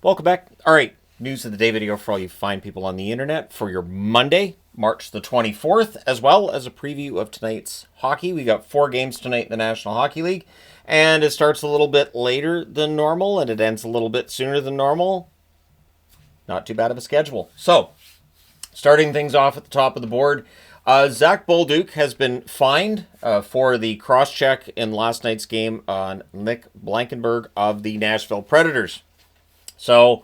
Welcome back. All right, news of the day video for all you fine people on the internet for your Monday, March the 24th, as well as a preview of tonight's hockey. We got 4 games tonight in the National Hockey League, and it starts a little bit later than normal, and it ends a little bit sooner than normal. Not too bad of a schedule. So, starting things off at the top of the board, Zach Bolduc has been fined for the cross-check in last night's game on Nick Blankenburg of the Nashville Predators. So,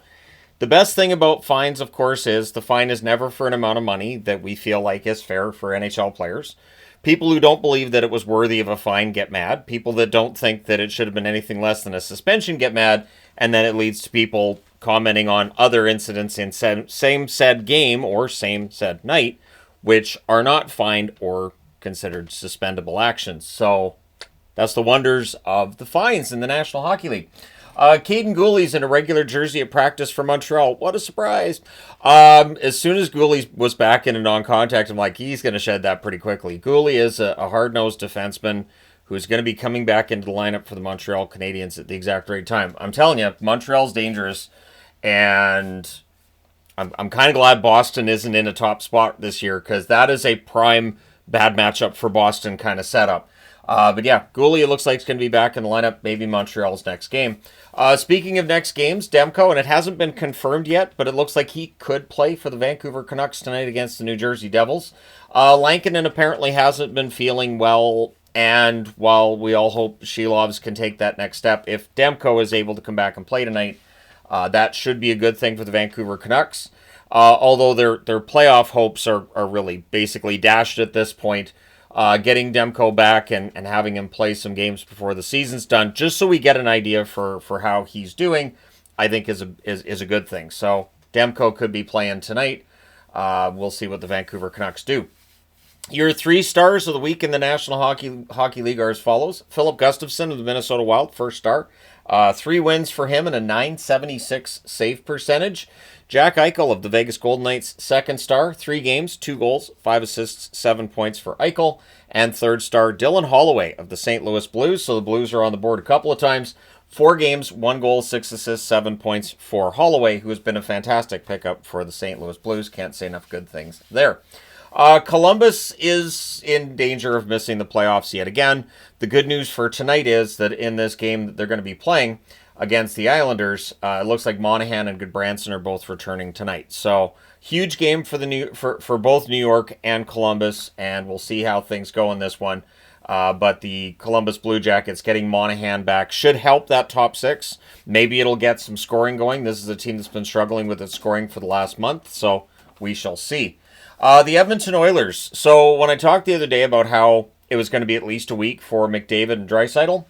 the best thing about fines, of course, is the fine is never for an amount of money that we feel like is fair for NHL players. People who don't believe that it was worthy of a fine get mad. People that don't think that it should have been anything less than a suspension get mad. And then it leads to people commenting on other incidents in same said game or same said night, which are not fined or considered suspendable actions. So that's the wonders of the fines in the National Hockey League. Caden Gooley's in a regular jersey at practice for Montreal. What a surprise. As soon as Gooley was back in a non-contact, I'm like, he's going to shed that pretty quickly. Gooley is a hard-nosed defenseman who's going to be coming back into the lineup for the Montreal Canadiens at the exact right time. I'm telling you, Montreal's dangerous, and I'm kind of glad Boston isn't in a top spot this year, because that is a prime bad matchup for Boston kind of setup. But yeah, Gooley, it looks like, is going to be back in the lineup, maybe Montreal's next game. Speaking of next games, Demko, and it hasn't been confirmed yet, but it looks like he could play for the Vancouver Canucks tonight against the New Jersey Devils. Lankinen apparently hasn't been feeling well, and while we all hope Shilovs can take that next step, if Demko is able to come back and play tonight, that should be a good thing for the Vancouver Canucks. Although their playoff hopes are really basically dashed at this point. Getting Demko back and having him play some games before the season's done, just so we get an idea for how he's doing, I think is a good thing. So Demko could be playing tonight. We'll see what the Vancouver Canucks do. Your 3 stars of the week in the National Hockey League are as follows. Philip Gustafson of the Minnesota Wild, first star. 3 wins for him and a .976 save percentage. Jack Eichel of the Vegas Golden Knights, second star, 3 games, 2 goals, 5 assists, 7 points for Eichel. And third star, Dylan Holloway of the St. Louis Blues. So the Blues are on the board a couple of times. 4 games, 1 goal, 6 assists, 7 points for Holloway, who has been a fantastic pickup for the St. Louis Blues. Can't say enough good things there. Columbus is in danger of missing the playoffs yet again. The good news for tonight is that in this game that they're going to be playing against the Islanders, it looks like Monahan and Goodbranson are both returning tonight. So huge game for both New York and Columbus, and we'll see how things go in this one. But the Columbus Blue Jackets getting Monahan back should help that top 6. Maybe it'll get some scoring going. This is a team that's been struggling with its scoring for the last month, so we shall see. The Edmonton Oilers. So when I talked the other day about how it was going to be at least a week for McDavid and Draisaitl,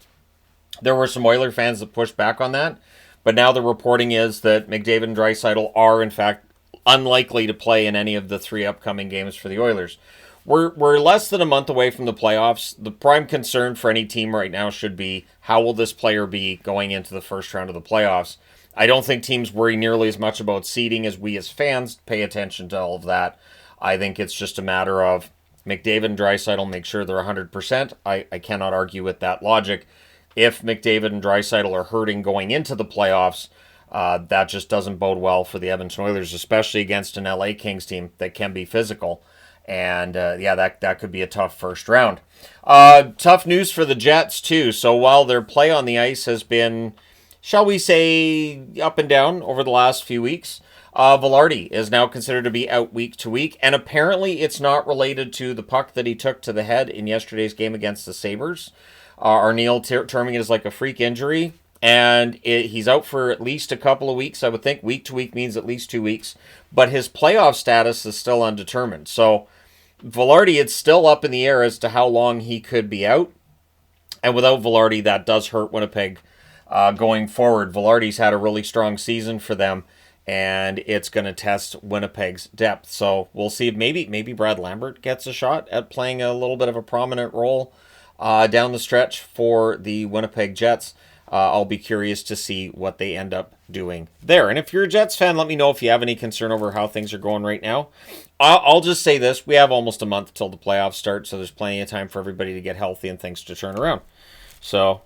there were some Oiler fans that pushed back on that. But now the reporting is that McDavid and Draisaitl are, in fact, unlikely to play in any of the 3 upcoming games for the Oilers. We're less than a month away from the playoffs. The prime concern for any team right now should be, how will this player be going into the first round of the playoffs? I don't think teams worry nearly as much about seeding as we as fans pay attention to all of that. I think it's just a matter of McDavid and Draisaitl make sure they're 100%. I cannot argue with that logic. If McDavid and Draisaitl are hurting going into the playoffs, that just doesn't bode well for the Edmonton Oilers, especially against an LA Kings team that can be physical. And that could be a tough first round. Tough news for the Jets too. So while their play on the ice has been, shall we say, up and down over the last few weeks, Velarde is now considered to be out week to week, and apparently it's not related to the puck that he took to the head in yesterday's game against the Sabres. Arneal terming it as like a freak injury, and he's out for at least a couple of weeks. I would think week to week means at least 2 weeks, but his playoff status is still undetermined. So Velarde, it's still up in the air as to how long he could be out, and without Velarde, that does hurt Winnipeg going forward. Velarde's had a really strong season for them, and it's going to test Winnipeg's depth. So we'll see if maybe Brad Lambert gets a shot at playing a little bit of a prominent role down the stretch for the Winnipeg Jets. I'll be curious to see what they end up doing there. And if you're a Jets fan, let me know if you have any concern over how things are going right now. I'll just say this. We have almost a month till the playoffs start, so there's plenty of time for everybody to get healthy and things to turn around. So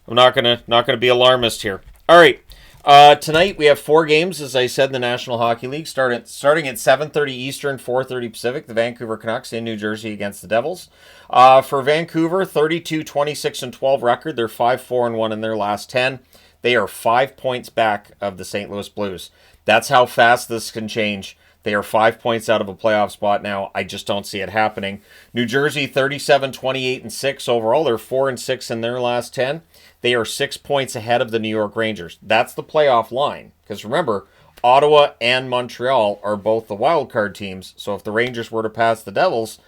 I'm not gonna be alarmist here. All right. Tonight we have 4 games, as I said, in the National Hockey League, starting at 7:30 Eastern, 4:30 Pacific. The Vancouver Canucks in New Jersey against the Devils. For Vancouver, 32-26-12 record. They're 5-4-1 in their last 10. They are 5 points back of the St. Louis Blues. That's how fast this can change. They are 5 points out of a playoff spot now. I just don't see it happening. New Jersey, 37-28-6 overall. They're 4-6 in their last 10. They are 6 points ahead of the New York Rangers. That's the playoff line. Because remember, Ottawa and Montreal are both the wild card teams. So if the Rangers were to pass the Devils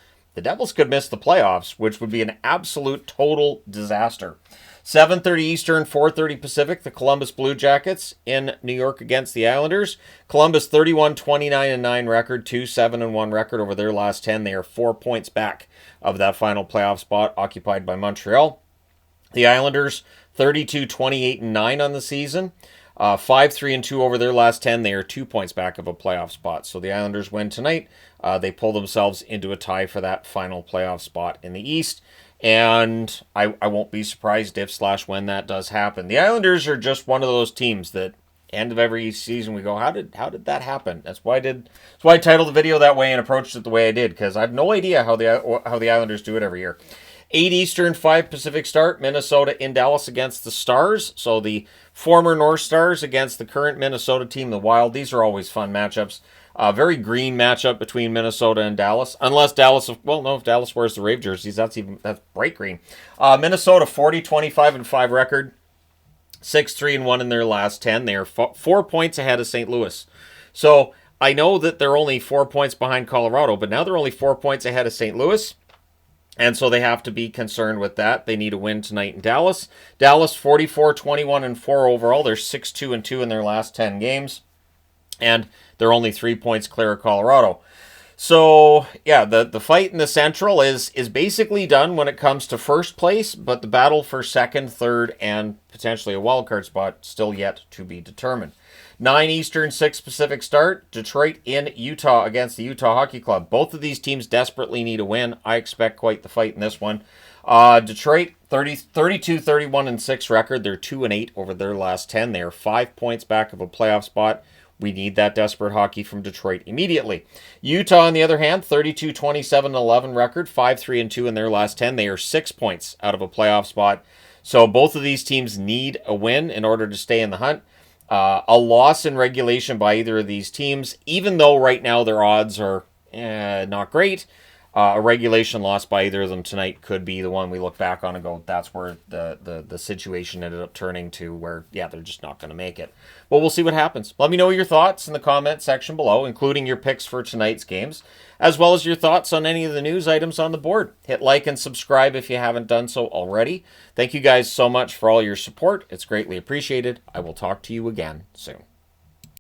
could miss the playoffs, which would be an absolute total disaster. 7:30 Eastern, 4:30 Pacific, the Columbus Blue Jackets in New York against the Islanders. Columbus 31-29-9 record, 2-7-1 record over their last 10. They are 4 points back of that final playoff spot occupied by Montreal. The Islanders 32-28-9 on the season. 5-3-2 over their last 10. They are 2 points back of a playoff spot. So the Islanders win tonight. They pull themselves into a tie for that final playoff spot in the East. And I won't be surprised if/when that does happen. The Islanders are just one of those teams that end of every season we go, how did that happen? That's why I titled the video that way and approached it the way I did, because I have no idea how the Islanders do it every year. 8 Eastern, 5 Pacific start. Minnesota in Dallas against the Stars. So the former North Stars against the current Minnesota team, the Wild. These are always fun matchups. Very green matchup between Minnesota and Dallas. Unless Dallas, if Dallas wears the Rave jerseys, that's bright green. Minnesota 40-25-5 record. 6-3-1 in their last 10. They are 4 points ahead of St. Louis. So I know that they're only 4 points behind Colorado, but now they're only 4 points ahead of St. Louis. And so they have to be concerned with that. They need a win tonight in Dallas. Dallas 44-21-4 overall. They're 6-2-2 in their last 10 games. And they're only 3 points clear of Colorado. So, yeah, the fight in the Central is basically done when it comes to first place, but the battle for second, third, and potentially a wildcard spot still yet to be determined. 9 Eastern, 6 Pacific start. Detroit in Utah against the Utah Hockey Club. Both of these teams desperately need a win. I expect quite the fight in this one. Detroit, 32-31-6 record. They're 2-8 over their last 10. They are 5 points back of a playoff spot. We need that desperate hockey from Detroit immediately. Utah, on the other hand, 32-27-11 record, 5-3-2 in their last 10. They are 6 points out of a playoff spot. So both of these teams need a win in order to stay in the hunt. A loss in regulation by either of these teams, even though right now their odds are not great, a regulation loss by either of them tonight could be the one we look back on and go, that's where the situation ended up turning to where, yeah, they're just not going to make it. Well, we'll see what happens. Let me know your thoughts in the comment section below, including your picks for tonight's games, as well as your thoughts on any of the news items on the board. Hit like and subscribe if you haven't done so already. Thank you guys so much for all your support. It's greatly appreciated. I will talk to you again soon.